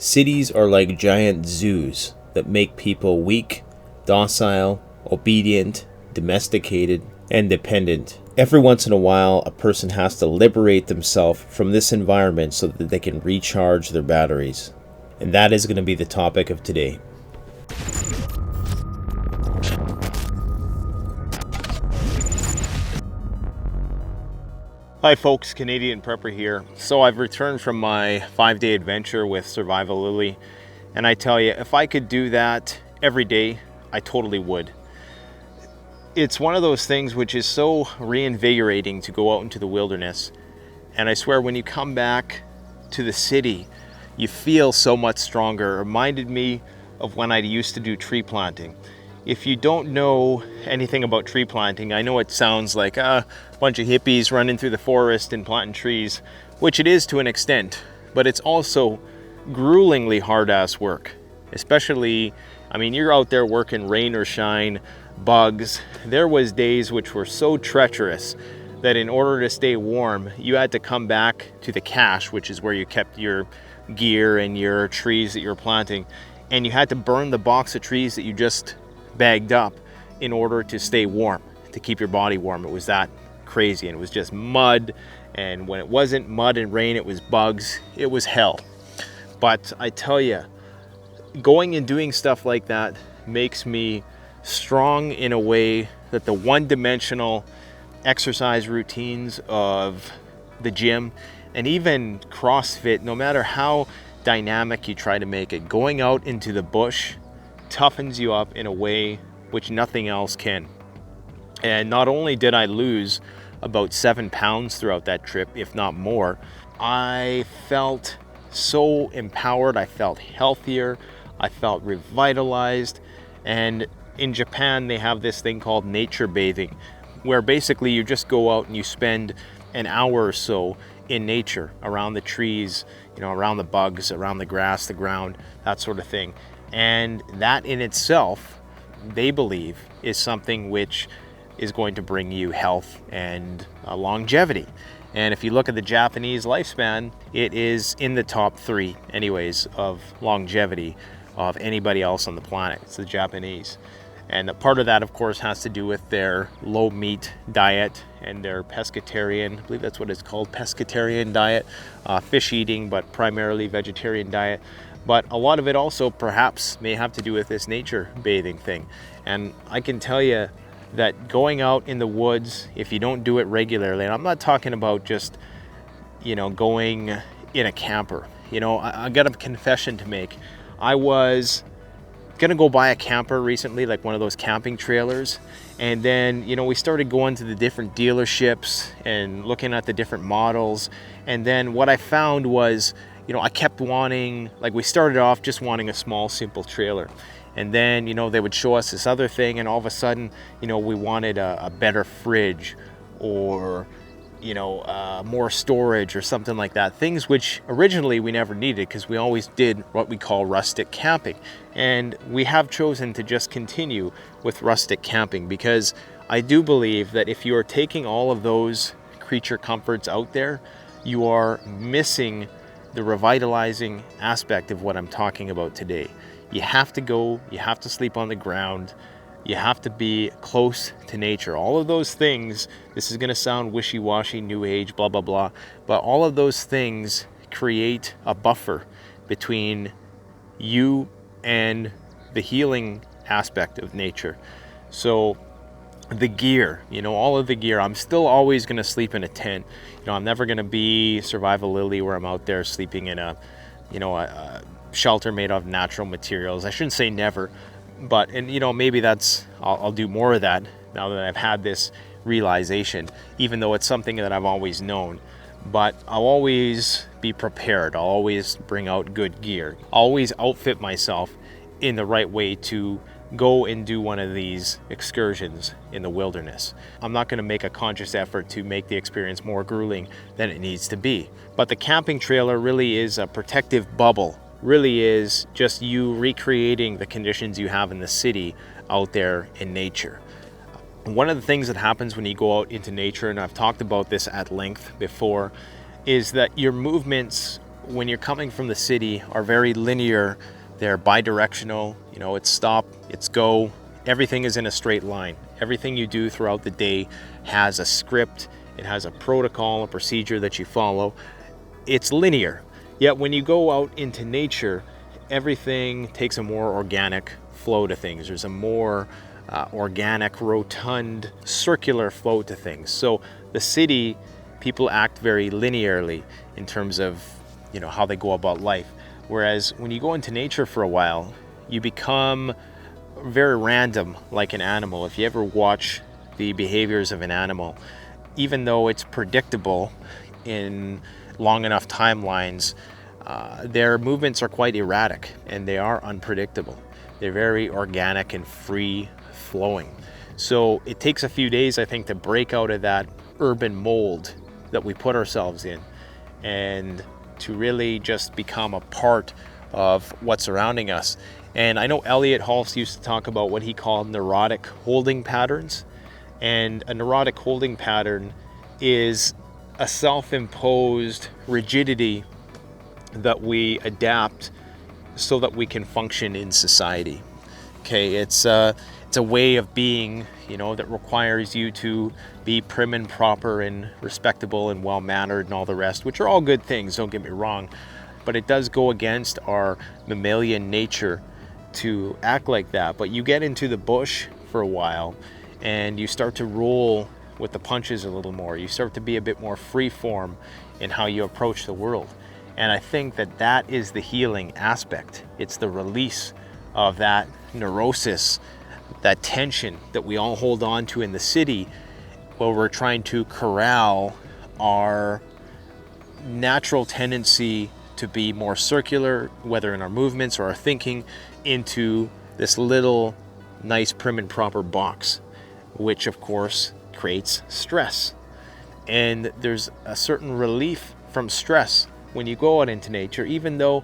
Cities are like giant zoos that make people weak, docile, obedient, domesticated, and dependent. Every once in a while, a person has to liberate themselves from this environment so that they can recharge their batteries. And that is going to be the topic of today. Hi folks, Canadian Prepper here. So I've returned from my 5-day adventure with Survival Lily, and I tell you, if I could do that every day, I totally would. It's one of those things which is so reinvigorating to go out into the wilderness, and I swear when you come back to the city, you feel so much stronger. It reminded me of when I used to do tree planting. If you don't know anything about tree planting, I know it sounds like a bunch of hippies running through the forest and planting trees, which it is to an extent, but it's also gruelingly hard-ass work. Especially, I mean, you're out there working rain or shine, bugs. There was days which were so treacherous that in order to stay warm, you had to come back to the cache, which is where you kept your gear and your trees that you're planting, and you had to burn the box of trees that you just bagged up in order to stay warm, to keep your body warm. It was that crazy, and it was just mud, and when it wasn't mud and rain, it was bugs. It was hell. But I tell you, going and doing stuff like that makes me strong in a way that the one-dimensional exercise routines of the gym and even CrossFit, no matter how dynamic you try to make it, going out into the bush toughens you up in a way which nothing else can. And not only did I lose about 7 pounds throughout that trip, if not more, I felt so empowered, I felt healthier, I felt revitalized. And in Japan, they have this thing called nature bathing, where basically you just go out and you spend an hour or so in nature, around the trees, around the bugs, around the grass, the ground, that sort of thing. And that in itself, they believe, is something which is going to bring you health and longevity. And if you look at the Japanese lifespan, it is in the top 3 anyways of longevity of anybody else on the planet. It's the Japanese. And a part of that, of course, has to do with their low meat diet and their pescatarian, I believe that's what it's called, pescatarian diet, fish eating, but primarily vegetarian diet. But a lot of it also perhaps may have to do with this nature bathing thing. And I can tell you that going out in the woods, if you don't do it regularly, and I'm not talking about just, going in a camper. I got a confession to make. I was gonna go buy a camper recently, like one of those camping trailers. And then, we started going to the different dealerships and looking at the different models. And then what I found was, I kept wanting, like we started off just wanting a small, simple trailer. And then, they would show us this other thing, and all of a sudden, we wanted a better fridge or, more storage or something like that. Things which originally we never needed because we always did what we call rustic camping. And we have chosen to just continue with rustic camping because I do believe that if you are taking all of those creature comforts out there, you are missing the revitalizing aspect of what I'm talking about today. You have to go, you have to sleep on the ground, you have to be close to nature. All of those things, this is gonna sound wishy-washy, new age, blah, blah, blah, but all of those things create a buffer between you and the healing aspect of nature. So the gear, all of the gear, I'm still always going to sleep in a tent. I'm never going to be Survival Lily where I'm out there sleeping in a shelter made of natural materials. I shouldn't say never, but, maybe I'll do more of that now that I've had this realization, even though it's something that I've always known. But I'll always be prepared. I'll always bring out good gear. I'll always outfit myself in the right way to go and do one of these excursions in the wilderness. I'm not going to make a conscious effort to make the experience more grueling than it needs to be. But the camping trailer really is a protective bubble, really is just you recreating the conditions you have in the city out there in nature. One of the things that happens when you go out into nature, and I've talked about this at length before, is that your movements when you're coming from the city, are very linear. They're bi-directional. You know, it's stop, it's go. Everything is in a straight line. Everything you do throughout the day has a script. It has a protocol, a procedure that you follow. It's linear. Yet when you go out into nature, everything takes a more organic flow to things. There's a more organic, rotund, circular flow to things. So the city, people act very linearly in terms of, you know, how they go about life. Whereas when you go into nature for a while, you become very random, like an animal. If you ever watch the behaviors of an animal, even though it's predictable in long enough timelines, their movements are quite erratic and they are unpredictable. They're very organic and free flowing. So it takes a few days, I think, to break out of that urban mold that we put ourselves in and to really just become a part of what's surrounding us. And I know Elliot Halse used to talk about what he called neurotic holding patterns. And a neurotic holding pattern is a self-imposed rigidity that we adapt so that we can function in society. Okay, it's a way of being, you know, that requires you to be prim and proper and respectable and well-mannered and all the rest, which are all good things, don't get me wrong, but it does go against our mammalian nature to act like that. But you get into the bush for a while and you start to roll with the punches a little more. You start to be a bit more free form in how you approach the world. And I think that that is the healing aspect. It's the release of that neurosis, that tension that we all hold on to in the city while we're trying to corral our natural tendency to be more circular, whether in our movements or our thinking, into this little nice prim and proper box, which of course creates stress. And there's a certain relief from stress when you go out into nature, even though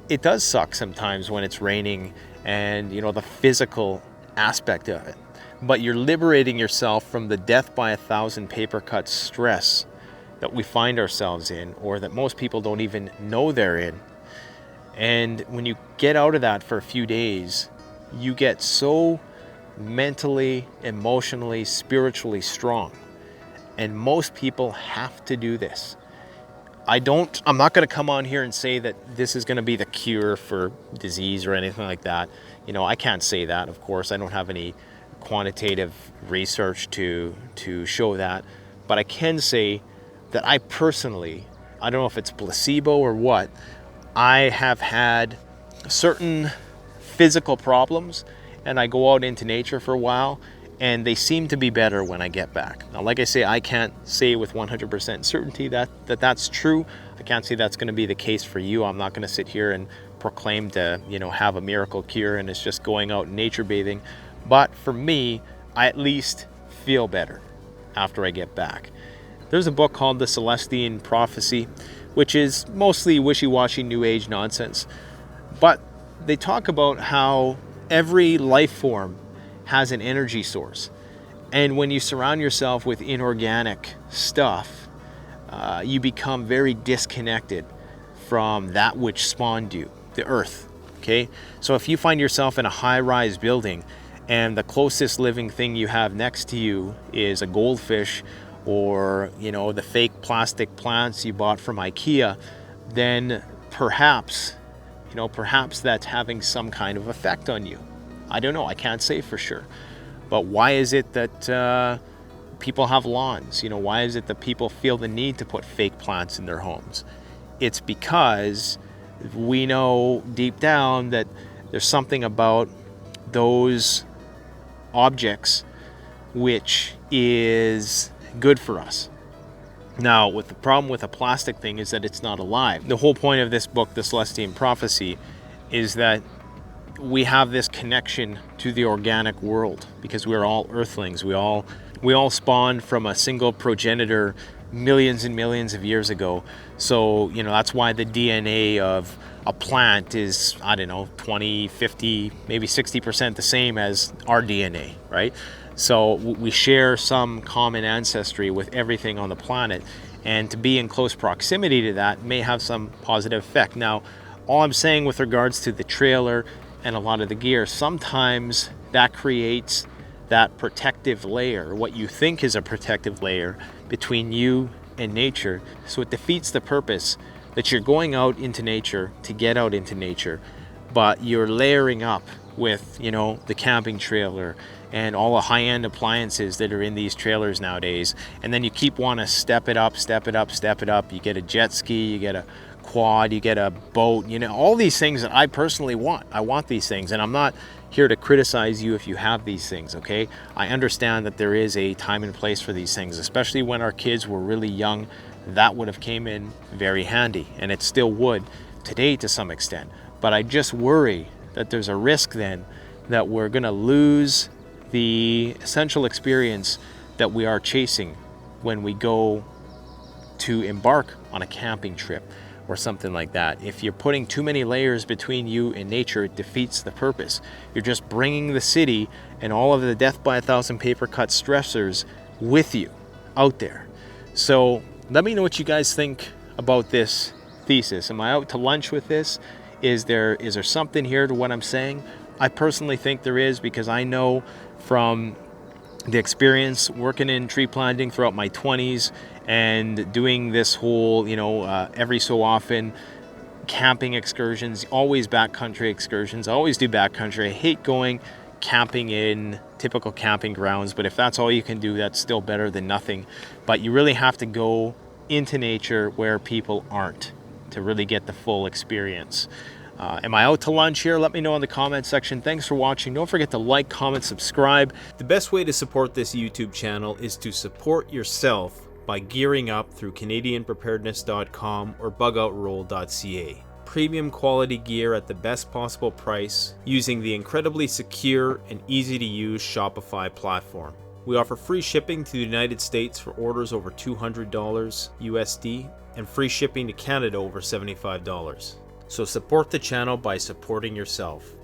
it does suck sometimes when it's raining and, you know, the physical aspect of it. But you're liberating yourself from the death by 1,000 paper cuts stress that we find ourselves in, or that most people don't even know they're in. And when you get out of that for a few days, you get so mentally, emotionally, spiritually strong. And most people have to do this. I'm not going to come on here and say that this is going to be the cure for disease or anything like that. You know, I can't say that, of course. I don't have any quantitative research to show that. But I can say that I personally, I don't know if it's placebo or what, I have had certain physical problems and I go out into nature for a while and they seem to be better when I get back. Now, like I say, I can't say with 100% certainty that's true. I can't say that's going to be the case for you. I'm not going to sit here and proclaim to, you know, have a miracle cure and it's just going out nature bathing. But for me, I at least feel better after I get back. There's a book called The Celestine Prophecy, which is mostly wishy-washy New Age nonsense. But they talk about how every life form has an energy source. And when you surround yourself with inorganic stuff, you become very disconnected from that which spawned you, the earth. Okay? So if you find yourself in a high-rise building and the closest living thing you have next to you is a goldfish or, you know, the fake plastic plants you bought from IKEA, then perhaps that's having some kind of effect on you. I don't know. I can't say for sure. But why is it that people have lawns? You know, why is it that people feel the need to put fake plants in their homes? It's because we know deep down that there's something about those objects which is good for us. Now, with the problem with a plastic thing is that it's not alive. The whole point of this book, The Celestine Prophecy, is that we have this connection to the organic world because we're all earthlings. We all spawned from a single progenitor millions and millions of years ago. So, you know, that's why the DNA of a plant is, I don't know, 20, 50, maybe 60% the same as our DNA, right? So we share some common ancestry with everything on the planet. and to be in close proximity to that may have some positive effect. Now, all I'm saying with regards to the trailer and a lot of the gear, sometimes that creates that protective layer, what you think is a protective layer between you and nature. So it defeats the purpose that you're going out into nature to get out into nature, but you're layering up with, you know, the camping trailer and all the high-end appliances that are in these trailers nowadays. And then you keep wanting to step it up, step it up, step it up. You get a jet ski, you get a quad, you get a boat, you know, all these things that I personally want. I want these things, and I'm not here to criticize you if you have these things, okay? I understand that there is a time and place for these things, especially when our kids were really young. That would have came in very handy, and it still would today to some extent. But I just worry that there's a risk then that we're gonna lose the essential experience that we are chasing when we go to embark on a camping trip or something like that. If you're putting too many layers between you and nature, it defeats the purpose. You're just bringing the city and all of the death by 1,000 paper cut stressors with you out there. So let me know what you guys think about this thesis. Am I out to lunch with this? Is there something here to what I'm saying? I personally think there is, because I know from the experience working in tree planting throughout my 20s and doing this whole, you know, every so often camping excursions, always backcountry excursions. I always do backcountry. I hate going camping in typical camping grounds, but if that's all you can do, that's still better than nothing. But you really have to go into nature where people aren't to really get the full experience. Am I out to lunch here? Let me know in the comment section. Thanks for watching. Don't forget to like, comment, subscribe. The best way to support this YouTube channel is to support yourself by gearing up through CanadianPreparedness.com or BugoutRoll.ca. Premium quality gear at the best possible price using the incredibly secure and easy to use Shopify platform. We offer free shipping to the United States for orders over $200 USD and free shipping to Canada over $75. So support the channel by supporting yourself.